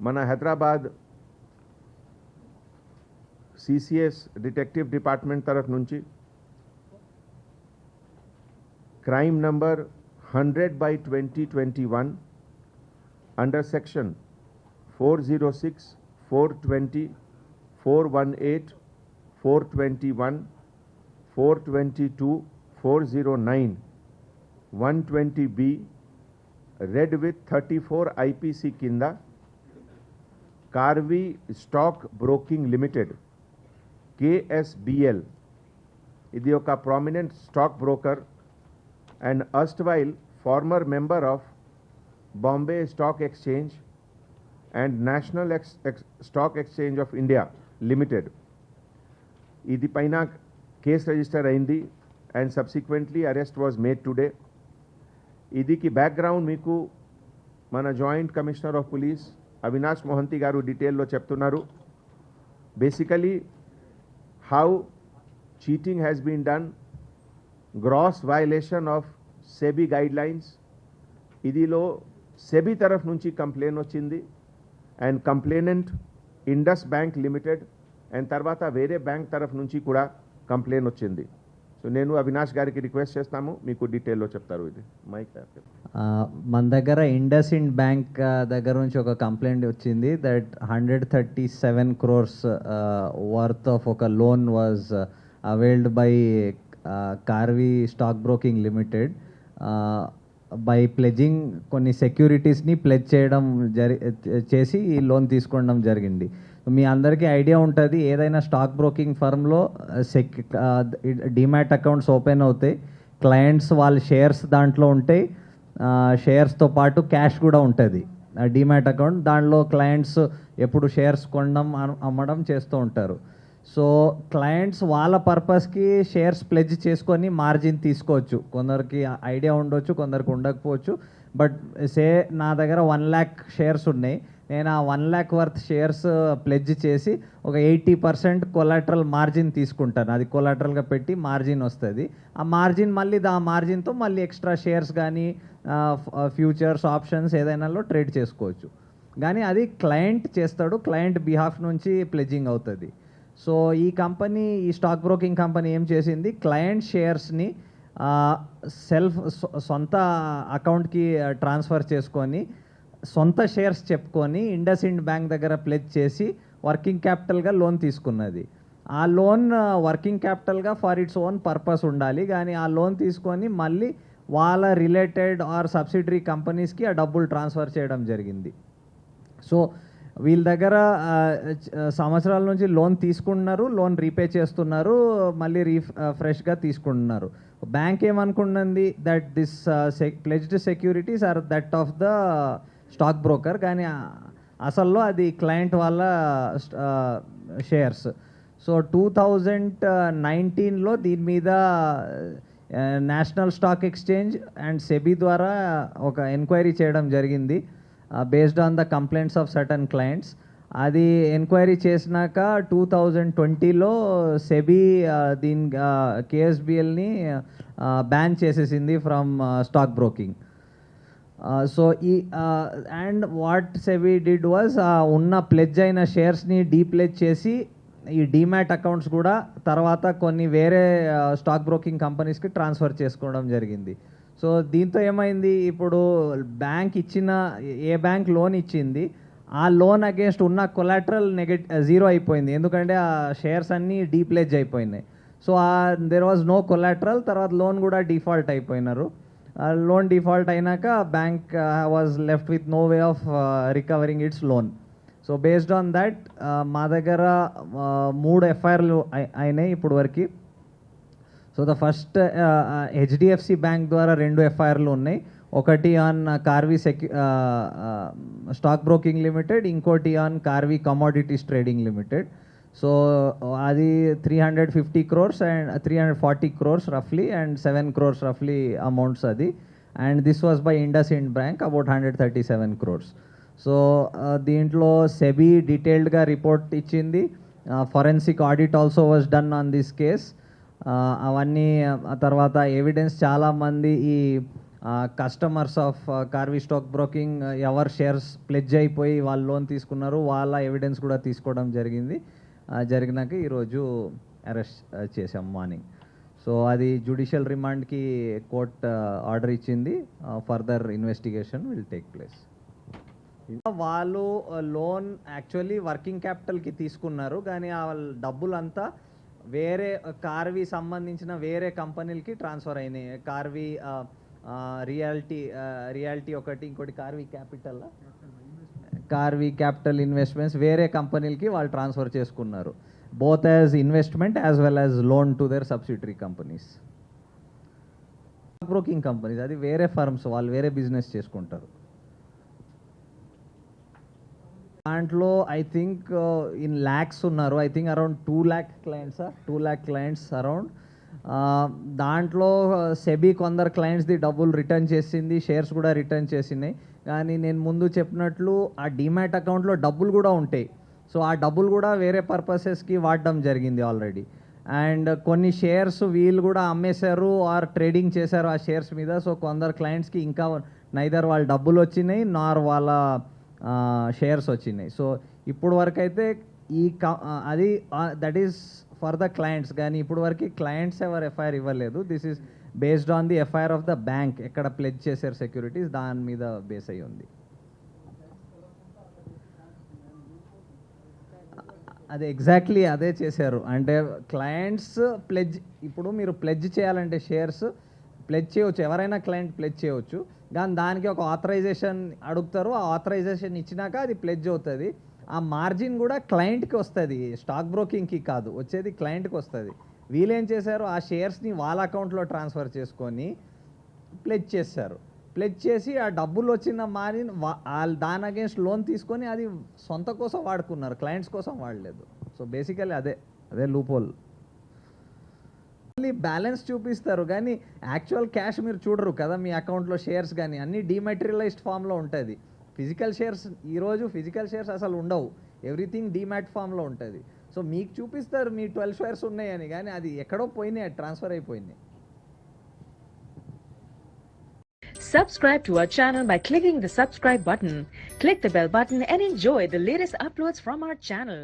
మన Hyderabad CCS detective department తరఫు నుంచి crime number 100/2021 under section 406, 420, 418, 421, 422, 409, 120B read with 34 IPC కింద Karvy stock broking limited KSBL ఇది ఒక prominent stock broker and erstwhile former member of Bombay Stock Exchange and National Stock Exchange of India Limited. ఇది పైన కేసు register అయింది and subsequently arrest was made today. ఇదికి background మీకు మన joint commissioner of police Avinash Mohanty గారు డీటెయిల్లో చెప్తున్నారు. Basically how cheating has been done, gross violation of SEBI guidelines. ఇదిలో సెబీ తరఫు నుంచి కంప్లైంట్ వచ్చింది and complainant Indus bank limited and తర్వాత వేరే బ్యాంక్ తరఫు నుంచి కూడా కంప్లైంట్ వచ్చింది. సో నేను అవినాష్ గారికి రిక్వెస్ట్ చేస్తాము, మీకు డీటెయిల్లో చెప్తారు. ఇది మైక్ మన దగ్గర ఇండస్ ఇండ్ బ్యాంక్ దగ్గర నుంచి ఒక కంప్లైంట్ వచ్చింది దట్ 137 crores వర్త్ ఆఫ్ ఒక loan was availed by Karvy stock broking limited by pledging కొన్ని సెక్యూరిటీస్ని ప్లెజ్ చేయడం చేసి ఈ లోన్ తీసుకోవడం జరిగింది. మీ అందరికీ ఐడియా ఉంటుంది, ఏదైనా స్టాక్ బ్రోకింగ్ ఫర్మ్లో డిమాట్ అకౌంట్స్ ఓపెన్ అవుతాయి, క్లయింట్స్ వాళ్ళ షేర్స్ దాంట్లో ఉంటాయి, షేర్స్తో పాటు క్యాష్ కూడా ఉంటుంది డిమాట్ అకౌంట్. దాంట్లో క్లయింట్స్ ఎప్పుడు షేర్స్ కొనడం అమ్మడం చేస్తూ ఉంటారు. సో క్లయింట్స్ వాళ్ళ పర్పస్కి షేర్స్ ప్లెజ్ చేసుకొని మార్జిన్ తీసుకోవచ్చు. కొందరికి ఐడియా ఉండొచ్చు, కొందరికి ఉండకపోవచ్చు. బట్ నా దగ్గర 1 lakh షేర్స్ ఉన్నాయి, నేను ఆ 1 lakh వర్త్ షేర్స్ ప్లెజ్ చేసి ఒక 80% కొలాటరల్ మార్జిన్ తీసుకుంటాను. అది కొలాటరల్గా పెట్టి మార్జిన్ వస్తుంది. ఆ మార్జిన్ మళ్ళీ మార్జిన్తో మళ్ళీ ఎక్స్ట్రా షేర్స్ కానీ ఫ్యూచర్స్ ఆప్షన్స్ ఏదైనాలో ట్రేడ్ చేసుకోవచ్చు. కానీ అది క్లయింట్ చేస్తాడు, క్లయింట్ బిహాఫ్ నుంచి ప్లెజింగ్ అవుతుంది. సో ఈ కంపెనీ, ఈ స్టాక్ బ్రోకింగ్ కంపెనీ ఏం చేసింది, క్లయింట్ షేర్స్ని సొంత అకౌంట్కి ట్రాన్స్ఫర్ చేసుకొని సొంత షేర్స్ చెప్పుకొని ఇండస్ ఇండ్ బ్యాంక్ దగ్గర ప్లెజ్ చేసి వర్కింగ్ క్యాపిటల్గా లోన్ తీసుకున్నది. ఆ లోన్ వర్కింగ్ క్యాపిటల్గా ఫర్ ఇట్స్ ఓన్ పర్పస్ ఉండాలి, కానీ ఆ లోన్ తీసుకొని మళ్ళీ వాళ్ళ రిలేటెడ్ ఆర్ సబ్సిడరీ కంపెనీస్కి ఆ డబ్బులు ట్రాన్స్ఫర్ చేయడం జరిగింది. సో వీళ్ళ దగ్గర సంవత్సరాల నుంచి లోన్ తీసుకుంటున్నారు, లోన్ రీపే చేస్తున్నారు, మళ్ళీ ఫ్రెష్గా తీసుకుంటున్నారు. బ్యాంక్ ఏమనుకుంటుంది that this pledged securities are that of the stock broker, కానీ అసల్లో అది క్లయింట్ వాళ్ళ షేర్స్. సో 2019లో దీని మీద national stock exchange and SEBI ద్వారా ఒక ఎంక్వైరీ చేయడం జరిగింది based on the complaints of certain clients. అది ఎంక్వైరీ చేసినాక 2020లో సెబీ దీని KSBLని బ్యాన్ చేసేసింది ఫ్రమ్ స్టాక్ బ్రోకింగ్. సో ఈ and what SEBI did was ఉన్న ప్లెజ్ అయిన షేర్స్ని డీప్లెజ్ చేసి ఈ డీమ్యాట్ అకౌంట్స్ కూడా తర్వాత కొన్ని వేరే స్టాక్ బ్రోకింగ్ కంపెనీస్కి ట్రాన్స్ఫర్ చేసుకోవడం జరిగింది. సో దీంతో ఏమైంది, ఇప్పుడు బ్యాంక్ ఇచ్చిన ఏ బ్యాంక్ లోన్ ఇచ్చింది ఆ లోన్ అగేన్స్ట్ ఉన్న కొలాటరల్ జీరో అయిపోయింది, ఎందుకంటే ఆ షేర్స్ అన్నీ డీప్లెజ్ అయిపోయినాయి. So there was no collateral. తర్వాత లోన్ కూడా డిఫాల్ట్ అయిపోయినారు. లోన్ డిఫాల్ట్ అయినాక bank was left with no way of recovering its loan. So based on that మా దగ్గర 3 FIRలు అయినాయి ఇప్పుడు వరకు. So the first HDFC bank ద్వారా 2 FIRలు ఉన్నాయి. ఒకటి on Karvy stock broking limited, ఇంకోటి on Karvy commodities trading limited. So అది 350 crores and 340 crores రఫ్లీ అండ్ 7 crores రఫ్లీ అమౌంట్స్ అది. And this was by IndusInd bank about 137 crores. So దీంట్లో సెబీ డీటెయిల్డ్గా రిపోర్ట్ ఇచ్చింది. Forensic audit also was done on this case. అవన్నీ తర్వాత ఎవిడెన్స్ చాలామంది ఈ customers of Karvy stock broking ఎవరు షేర్స్ ప్లెడ్జ్ అయిపోయి వాళ్ళు లోన్ తీసుకున్నారు వాళ్ళ ఎవిడెన్స్ కూడా తీసుకోవడం జరిగింది. జరిగినాక ఈరోజు అరెస్ట్ చేసాం మార్నింగ్. సో అది జ్యుడిషియల్ రిమాండ్కి కోర్ట్ ఆర్డర్ ఇచ్చింది. Further investigation will take place. వాళ్ళు లోన్ యాక్చువల్లీ వర్కింగ్ క్యాపిటల్కి తీసుకున్నారు, కానీ ఆ డబ్బులంతా వేరే కార్వి సంబంధించిన వేరే కంపెనీలకి ట్రాన్స్ఫర్ అయినాయి. కార్వి రియాలిటీ ఒకటి, ఇంకోటి కార్వి క్యాపిటల్ ఇన్వెస్ట్మెంట్స్ వేరే కంపెనీలకి వాళ్ళు ట్రాన్స్ఫర్ చేసుకున్నారు. Both as investment as well as loan to their subsidiary companies. Broking companies అది వేరే ఫర్మ్స్, వాళ్ళు వేరే బిజినెస్ చేసుకుంటారు. దాంట్లో ఐ థింక్ ఇన్ ల్యాక్స్ ఉన్నారు. I think around 2 lakh clients around. దాంట్లో సెబీ కొందరు క్లయింట్స్ది డబ్బులు రిటర్న్ చేసింది, షేర్స్ కూడా రిటర్న్ చేసినాయి. కానీ నేను ముందు చెప్పినట్లు ఆ డిమాట్ అకౌంట్లో డబ్బులు కూడా ఉంటాయి. సో ఆ డబ్బులు కూడా వేరే పర్పసెస్కి వాడడం జరిగింది ఆల్రెడీ. అండ్ కొన్ని షేర్స్ వీళ్ళు కూడా అమ్మేశారు ఆర్ ట్రేడింగ్ చేశారు ఆ షేర్స్ మీద. సో కొందరు క్లయింట్స్కి ఇంకా నైదర్ వాళ్ళ డబ్బులు వచ్చినాయి నార్ వాళ్ళ షేర్స్ వచ్చినాయి. సో ఇప్పుడు వరకు అయితే అది that is for the clients. కానీ ఇప్పుడు వరకు క్లయింట్స్ ఎవరు ఎఫ్ఐఆర్ ఇవ్వలేదు. This is based on the FIR of the bank, ఎక్కడ ప్లెడ్జ్ చేశారు సెక్యూరిటీస్, దాని మీద బేస్ అయ్యి ఉంది. అదే ఎగ్జాక్ట్లీ అదే చేశారు. అంటే క్లయింట్స్ ప్లెడ్జ్, ఇప్పుడు మీరు ప్లెడ్జ్ చేయాలంటే షేర్స్ ప్లెడ్జ్ చేయవచ్చు, ఎవరైనా క్లయింట్ ప్లెడ్జ్ చేయవచ్చు. కానీ దానికి ఒక ఆథరైజేషన్ అడుగుతారు. ఆ ఆథరైజేషన్ ఇచ్చినాక అది ప్లెడ్జ్ అవుతుంది. ఆ మార్జిన్ కూడా క్లయింట్కి వస్తుంది, స్టాక్ బ్రోకింగ్కి కాదు, వచ్చేది క్లయింట్కి వస్తుంది. వీళ్ళేం చేశారు, ఆ షేర్స్ని వాళ్ళ అకౌంట్లో ట్రాన్స్ఫర్ చేసుకొని ప్లెడ్జ్ చేశారు. ప్లెడ్జ్ చేసి ఆ డబ్బులు వచ్చిన మార్జిన్ దాని అగేన్స్ట్ లోన్ తీసుకొని అది సొంత కోసం వాడుకున్నారు, క్లయింట్స్ కోసం వాడలేదు. సో బేసికలీ అదే లూపోల్. ఓన్లీ బ్యాలెన్స్ చూపిస్తారు కానీ యాక్చువల్ క్యాష్ మీరు చూడరు కదా మీ అకౌంట్లో. షేర్స్ కానీ అన్నీ డీమెటీరియలైజ్డ్ ఫామ్లో ఉంటుంది. ఫిజికల్ షేర్స్ ఈరోజు ఫిజికల్ షేర్స్ అసలు ఉండవు, ఎవ్రీథింగ్ డీమ్యాట్ ఫామ్లో ఉంటుంది. సో మీకు చూపిస్తారు మీ 12 షేర్స్ ఉన్నాయని, కానీ అది ఎక్కడో పోయినాయి, ట్రాన్స్ఫర్ అయిపోయినాయి. Subscribe to our channel by clicking the subscribe button. Click the bell button and enjoy the latest uploads from our channel.